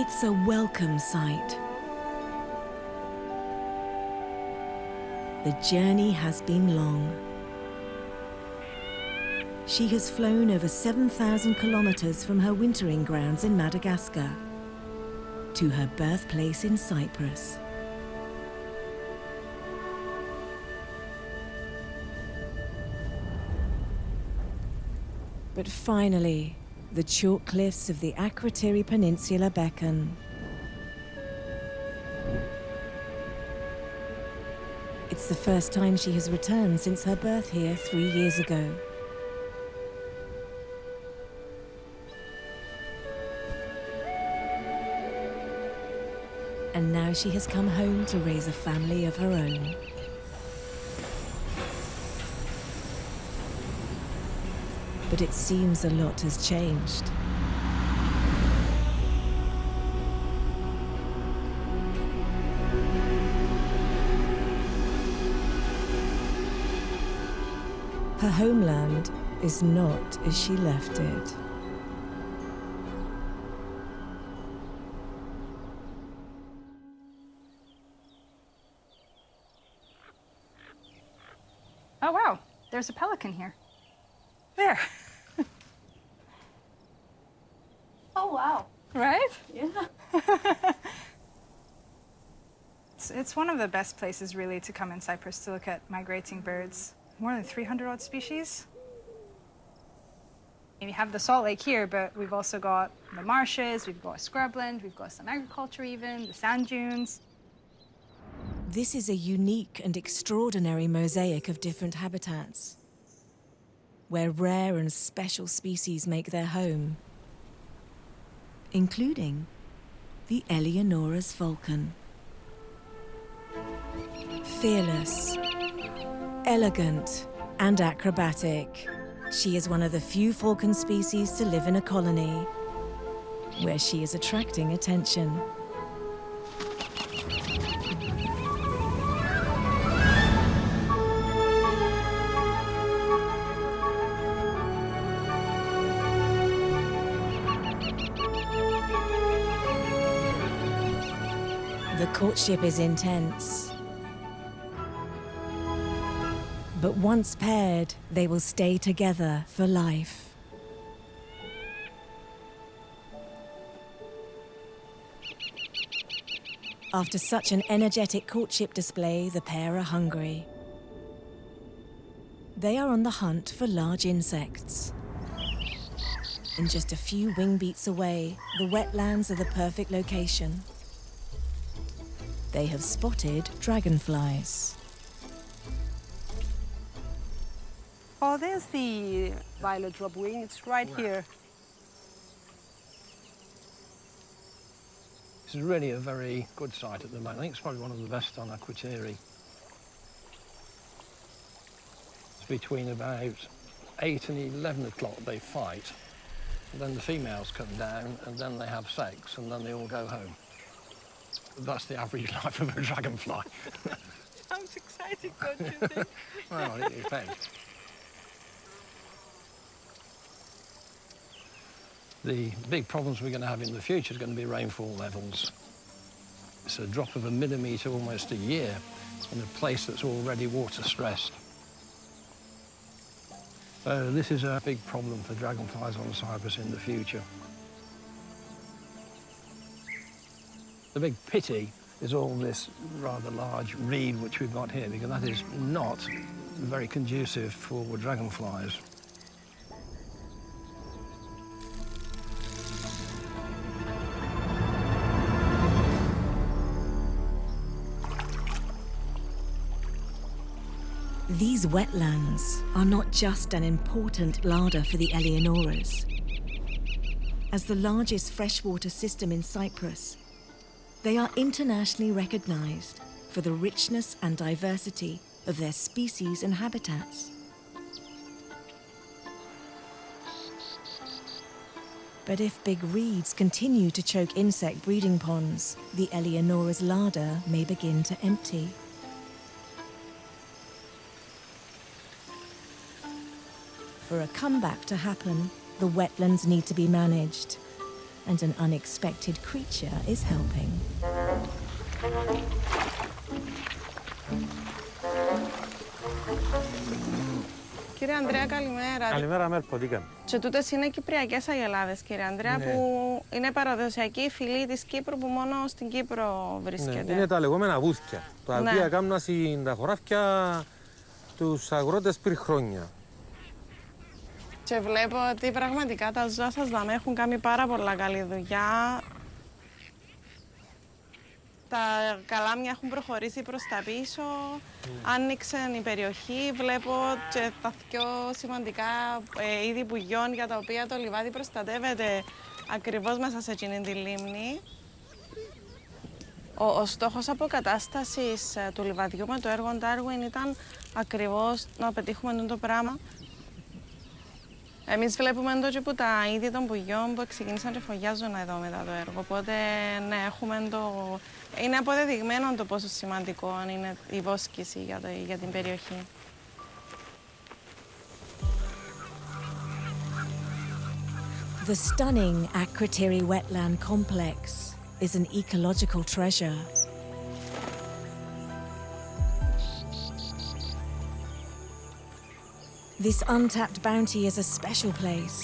It's a welcome sight. The journey has been long. She has flown over 7,000 kilometers from her wintering grounds in Madagascar to her birthplace in Cyprus. But finally, the chalk cliffs of the Akrotiri Peninsula beckon. It's the first time she has returned since her birth here 3 years ago. And now she has come home to raise a family of her own. But it seems a lot has changed. Her homeland is not as she left it. Oh wow, there's a pelican here. There. Oh wow. Right? Yeah. It's one of the best places really to come in Cyprus to look at migrating birds. More than 300 odd species. We have the salt lake here, but we've also got the marshes, we've got scrubland, we've got some agriculture even, the sand dunes. This is a unique and extraordinary mosaic of different habitats, where rare and special species make their home, including the Eleonora's falcon. Fearless, elegant, and acrobatic, she is one of the few falcon species to live in a colony, where she is attracting attention. The courtship is intense. But once paired, they will stay together for life. After such an energetic courtship display, the pair are hungry. They are on the hunt for large insects. And just a few wing beats away, the wetlands are the perfect location. They have spotted dragonflies. Oh, there's the violet dropwing. It's right here. This is really a very good site at the moment. I think it's probably one of the best on Akrotiri. It's between about 8 and 11 o'clock they fight. And then the females come down and then they have sex and then they all go home. That's the average life of a dragonfly. Sounds exciting, don't you think? Well, it depends. The big problems we're going to have in the future is going to be rainfall levels. It's a drop of a millimetre almost a year in a place that's already water stressed. So this is a big problem for dragonflies on Cyprus in the future. The big pity is all this rather large reed which we've got here, because that is not very conducive for dragonflies. These wetlands are not just an important larder for the Eleonoras. As the largest freshwater system in Cyprus, they are internationally recognized for the richness and diversity of their species and habitats. But if big reeds continue to choke insect breeding ponds, the Eleonora's larder may begin to empty. For a comeback to happen, the wetlands need to be managed. and an unexpected creature is helping. Κύριε Ανδρέα, καλημέρα. Καλημέρα, Μέρπο, τι κάνεις? Και τούτες είναι κυπριακές αγελάδες, κύριε Ανδρέα, Ναι. που είναι παραδοσιακή φυλή της Κύπρου που μόνο στην Κύπρο βρίσκεται. Ναι, είναι τα λεγόμενα βούθια, τα Ναι. οποία κάμναν τα χωράφια τους αγρότες πριν χρόνια. Και βλέπω ότι πραγματικά τα ζώα σας δάμε έχουν κάνει πάρα πολλά καλή δουλειά. Τα καλάμια έχουν προχωρήσει προς τα πίσω, άνοιξε η περιοχή, βλέπω και τα πιο σημαντικά είδη πουλιών για τα οποία το λιβάδι προστατεύεται ακριβώς μέσα σε εκείνη τη λίμνη. Ο στόχος αποκατάστασης του λιβαδιού με το έργο Darwin ήταν ακριβώς να πετύχουμε το πράγμα. Εμείς βλέπουμε εδώ και που τα είδη των πουλιών που ξεκίνησαν και φωλιάζουν εδώ μετά το έργο. Οπότε, ναι, είναι αποδεδειγμένο το πόσο σημαντικό είναι η βόσκηση για την περιοχή. The stunning Akrotiri Wetland complex is an ecological treasure. This untapped bounty is a special place,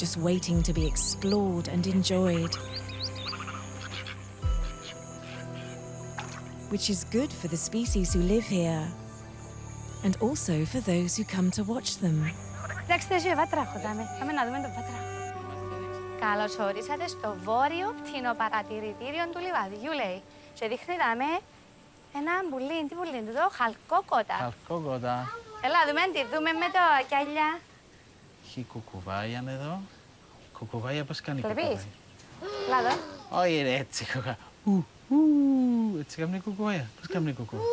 just waiting to be explored and enjoyed. Which is good for the species who live here, and also for those who come to watch them. Κοιτάξτε, ζει βάτραχο, πάμε να δούμε τον βάτραχο. Καλώς ορίσατε στο βόρειο πτηνοπαρατηρητήριο του λιβαδιού, λέει. Και δείχνει ένα πουλί, τι πουλί είναι εδώ, χαλκόκοτα. Χαλκόκοτα. Έλα, δούμε με το κιάλια. Έχει κουκουβάγια εδώ. Κουκουβάγια πώς κάνει Βλέπεις? κουκουβάγια? Έλα εδώ. Όχι ρε, έτσι κουκουβάγια. Έτσι κάνει κουκουβάγια. Πώς κάνει κουκουβάγια?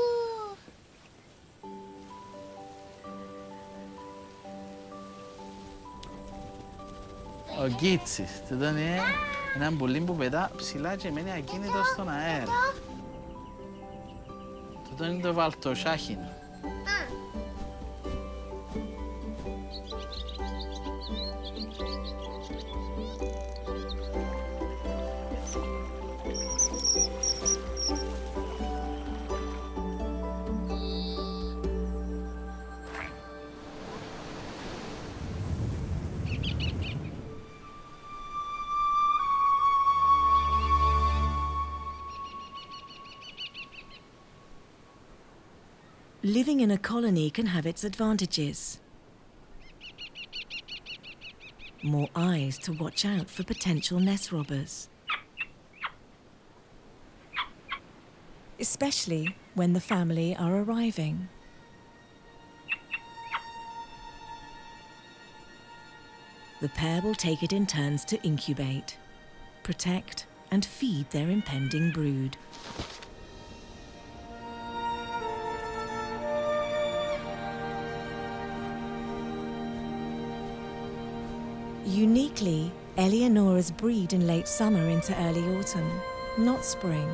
Ο Γκίτσις. Τούτο είναι ένα πουλί που πετά ψηλά και μένει ακίνητο στον αέρα. Τούτο είναι το βαλτοσάχινο. Living in a colony can have its advantages. More eyes to watch out for potential nest robbers. Especially when the family are arriving. The pair will take it in turns to incubate, protect, and feed their impending brood. Uniquely, Eleonoras breed in late summer into early autumn, not spring.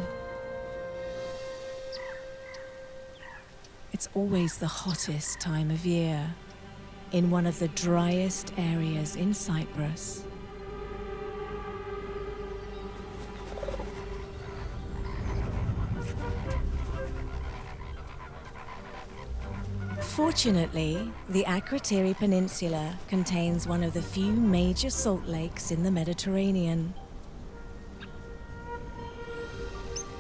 It's always the hottest time of year, in one of the driest areas in Cyprus. Fortunately, the Akrotiri Peninsula contains one of the few major salt lakes in the Mediterranean.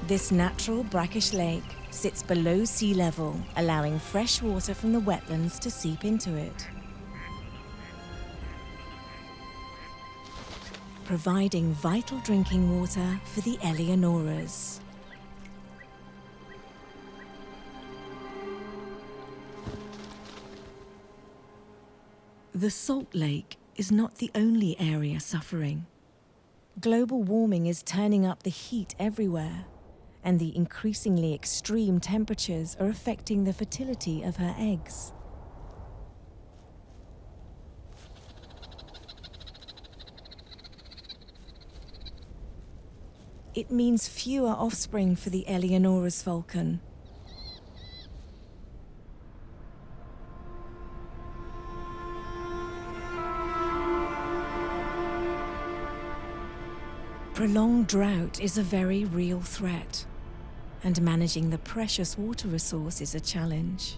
This natural brackish lake sits below sea level, allowing fresh water from the wetlands to seep into it, providing vital drinking water for the Eleonoras. The salt lake is not the only area suffering. Global warming is turning up the heat everywhere, and the increasingly extreme temperatures are affecting the fertility of her eggs. It means fewer offspring for the Eleonora's falcon. Prolonged drought is a very real threat, and managing the precious water resource is a challenge.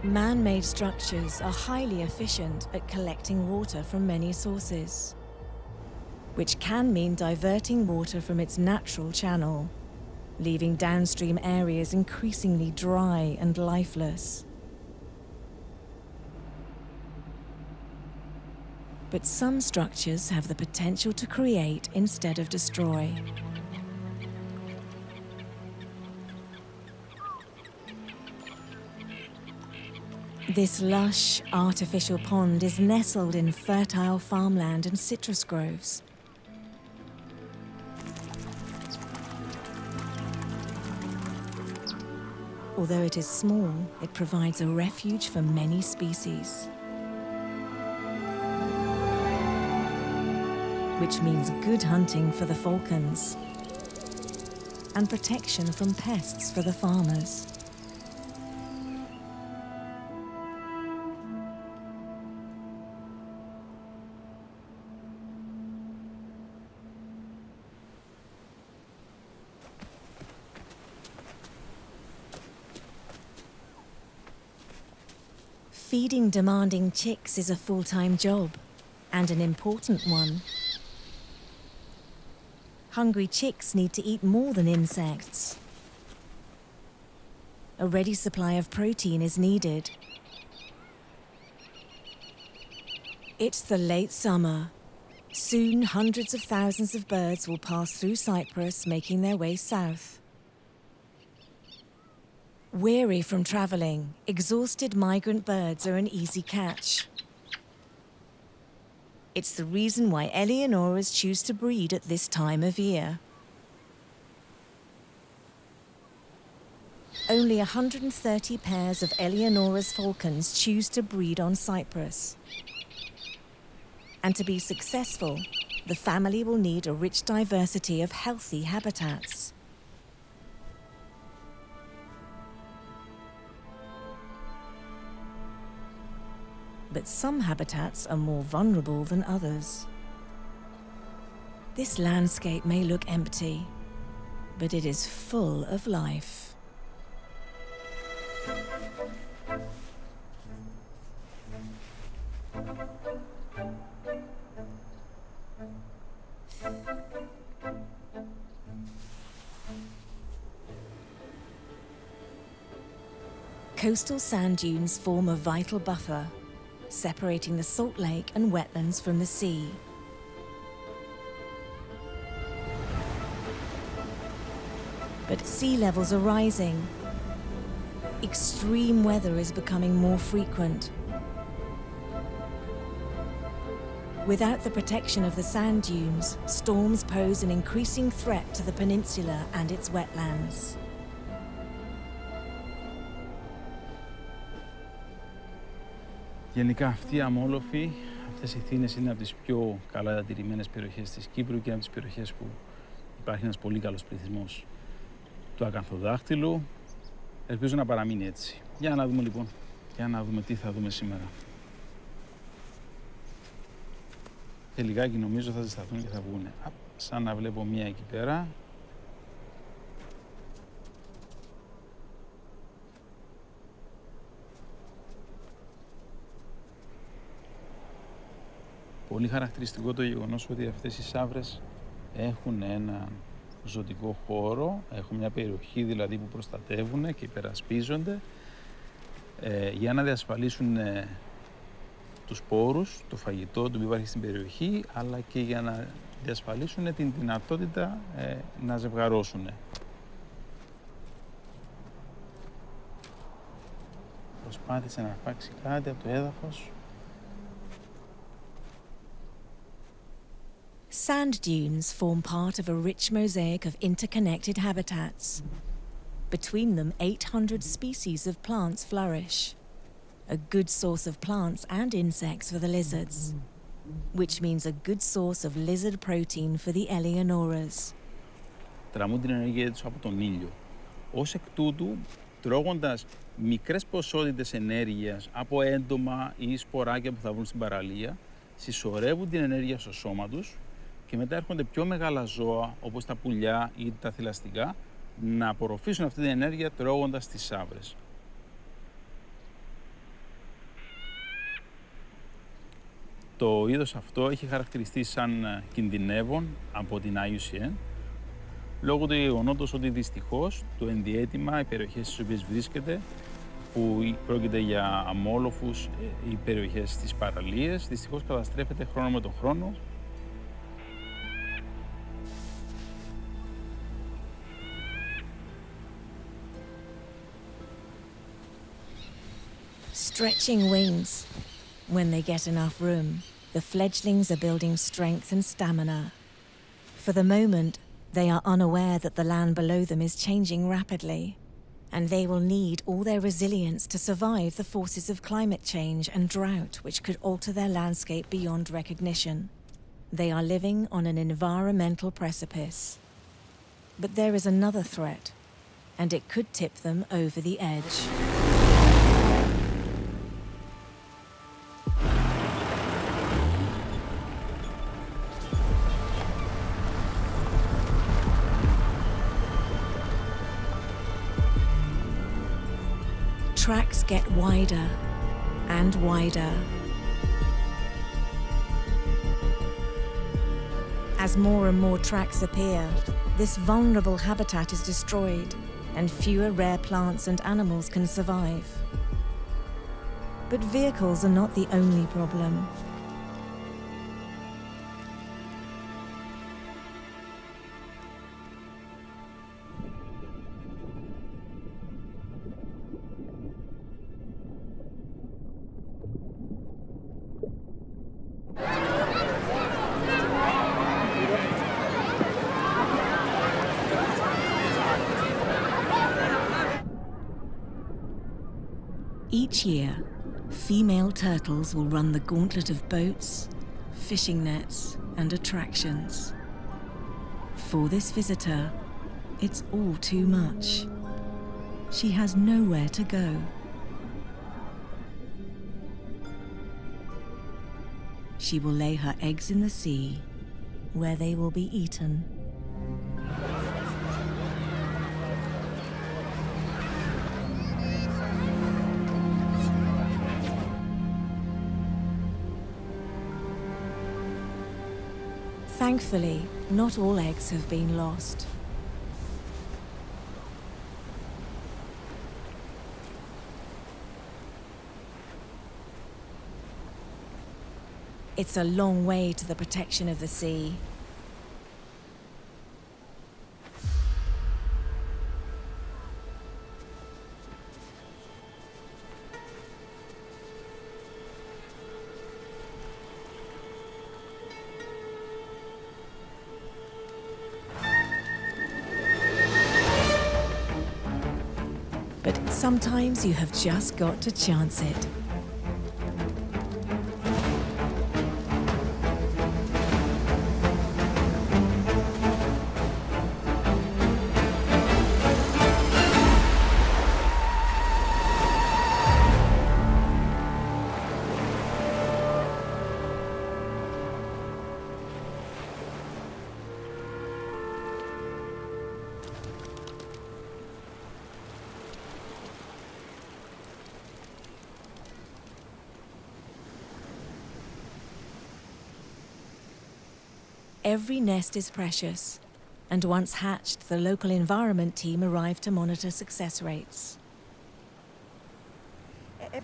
Man-made structures are highly efficient at collecting water from many sources, which can mean diverting water from its natural channel, leaving downstream areas increasingly dry and lifeless. But some structures have the potential to create instead of destroy. This lush, artificial pond is nestled in fertile farmland and citrus groves. Although it is small, it provides a refuge for many species, which means good hunting for the falcons and protection from pests for the farmers. Feeding demanding chicks is a full-time job, and an important one. Hungry chicks need to eat more than insects. A ready supply of protein is needed. It's the late summer. Soon, hundreds of thousands of birds will pass through Cyprus, making their way south. Weary from traveling, exhausted migrant birds are an easy catch. It's the reason why Eleonoras choose to breed at this time of year. Only 130 pairs of Eleonora's falcons choose to breed on Cyprus. And to be successful, the family will need a rich diversity of healthy habitats. But some habitats are more vulnerable than others. This landscape may look empty, but it is full of life. Coastal sand dunes form a vital buffer, separating the salt lake and wetlands from the sea. But sea levels are rising. Extreme weather is becoming more frequent. Without the protection of the sand dunes, storms pose an increasing threat to the peninsula and its wetlands. Γενικά αυτή η αμόλοφη, αυτές οι θύνες είναι από τις πιο καλά διατηρημένες περιοχές της Κύπρου και από τις περιοχές που υπάρχει ένας πολύ καλός πληθυσμός του ακανθοδάχτυλου. Ελπίζω να παραμείνει έτσι. Για να δούμε λοιπόν, για να δούμε τι θα δούμε σήμερα. Και λιγάκι νομίζω θα ζεσταθούν και θα βγουν. Σαν να βλέπω μία εκεί πέρα. Πολύ χαρακτηριστικό το γεγονός ότι αυτές οι σαύρες έχουν ένα ζωτικό χώρο, έχουν μια περιοχή δηλαδή που προστατεύουν και υπερασπίζονται για να διασφαλίσουν τους σπόρους, το φαγητό το οποίο υπάρχει στην περιοχή, αλλά και για να διασφαλίσουν την δυνατότητα να ζευγαρώσουν. Προσπάθησε να αρπάξει κάτι από το έδαφος. Sand dunes form part of a rich mosaic of interconnected habitats. Between them, 800 species of plants flourish, a good source of plants and insects for the lizards, which means a good source of lizard protein for the Eleonoras. Τραμούν την ενέργεια τους από τον ήλιο. Ως εκ τούτου, τρώγοντας μικρές ποσότητες ενέργειας από έντομα ή σποράκια που θα βρουν στην παραλία, συσσωρεύουν την ενέργεια στο σώμα τους και μετά έρχονται πιο μεγάλα ζώα, όπως τα πουλιά ή τα θηλαστικά, να απορροφήσουν αυτή την ενέργεια τρώγοντας τις σαύρες. Το είδος αυτό έχει χαρακτηριστεί σαν κινδυνεύον από την IUCN, λόγω του γεγονότος ότι δυστυχώς το ενδιαίτημα, οι περιοχές στις οποίες βρίσκεται, που πρόκειται για αμόλοφους, οι περιοχές στις παραλίες, δυστυχώς καταστρέφεται χρόνο με τον χρόνο. Stretching wings. When they get enough room, the fledglings are building strength and stamina. For the moment, they are unaware that the land below them is changing rapidly, and they will need all their resilience to survive the forces of climate change and drought which could alter their landscape beyond recognition. They are living on an environmental precipice. But there is another threat, and it could tip them over the edge. Tracks get wider and wider. As more and more tracks appear, this vulnerable habitat is destroyed and fewer rare plants and animals can survive. But vehicles are not the only problem. Each year, female turtles will run the gauntlet of boats, fishing nets, and attractions. For this visitor, it's all too much. She has nowhere to go. She will lay her eggs in the sea, where they will be eaten. Thankfully, not all eggs have been lost. It's a long way to the protection of the sea. But sometimes you have just got to chance it. Every nest is precious, and once hatched, the local environment team arrive to monitor success rates.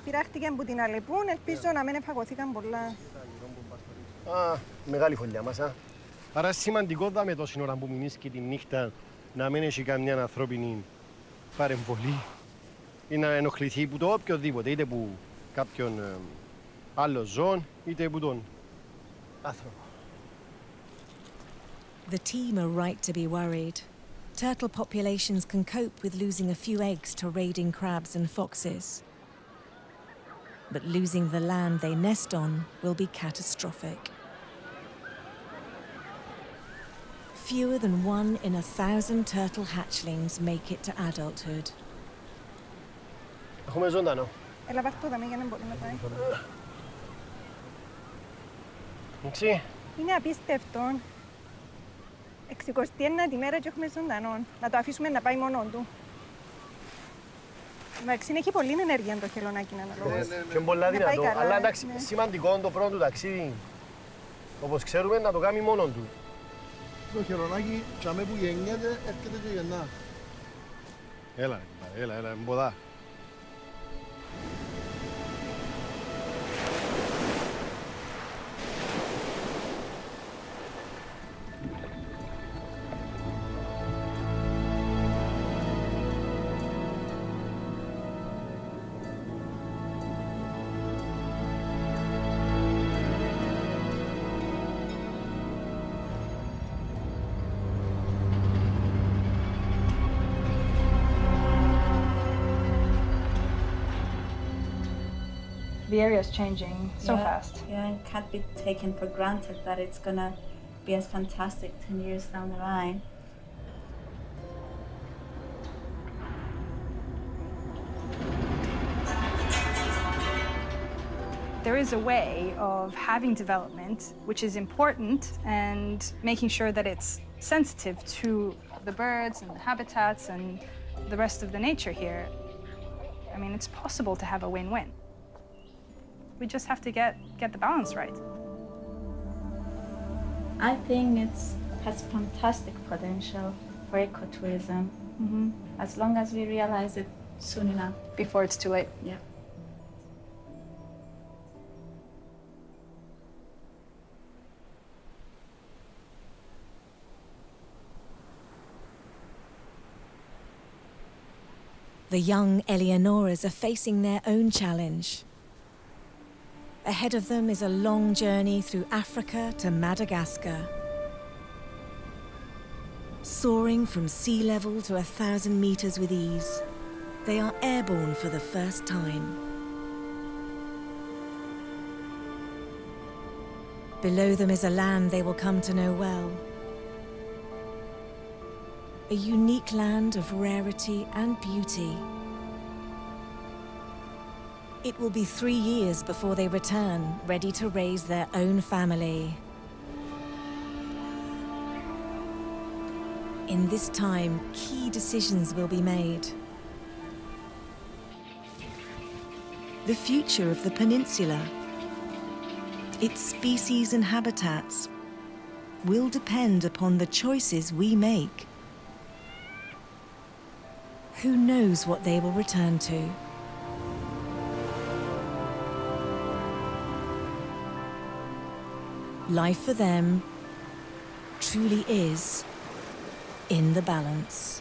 Πειράχτηκε από την Αλεπούν, ελπίζω να μην εφαγωθήκαν πολλά. Μεγάλη φωλιά μας, Άρα σημαντικό με τόση ώρα που μείνεις και τη νύχτα να μην έχει καμιά ανθρώπινη παρεμβολή ή να ενοχληθεί που το οποιοδήποτε, είτε που κάποιον άλλο ζώο, είτε που τον άνθρωπο. The team are right to be worried. Turtle populations can cope with losing a few eggs to raiding crabs and foxes. But losing the land they nest on will be catastrophic. Fewer than 1 in 1,000 turtle hatchlings make it to adulthood. Έχουμε ζωντανό. Έλα πάρ' το δάμε για να μπορεί να πάει. Εντάξει. Είναι απίστευτο. 69η μέρα και έχουμε ζωντανό. Να το αφήσουμε να πάει μόνον του. Εντάξει, έχει πολλή ενέργεια το χελωνάκι να αναλογώσει. Και είναι πολλά δυνατό. καλά, Αλλά εντάξει, ναι. σημαντικό το πρώτο του ταξίδι, όπως ξέρουμε, να το κάνει μόνον του. Το χελωνάκι, τσάμε που γεννιέται, έρχεται και γεννά. Έλα, μποδά. The area is changing so fast. Yeah, it can't be taken for granted that it's gonna be as fantastic 10 years down the line. There is a way of having development which is important and making sure that it's sensitive to the birds and the habitats and the rest of the nature here. I mean, it's possible to have a win-win. We just have to get the balance right. I think it has fantastic potential for ecotourism, as long as we realize it soon enough. Before it's too late. Yeah. The young Eleonoras are facing their own challenge. Ahead of them is a long journey through Africa to Madagascar. Soaring from sea level to 1,000 meters with ease, they are airborne for the first time. Below them is a land they will come to know well. A unique land of rarity and beauty. It will be 3 years before they return, ready to raise their own family. In this time, key decisions will be made. The future of the peninsula, its species and habitats, will depend upon the choices we make. Who knows what they will return to? Life for them truly is in the balance.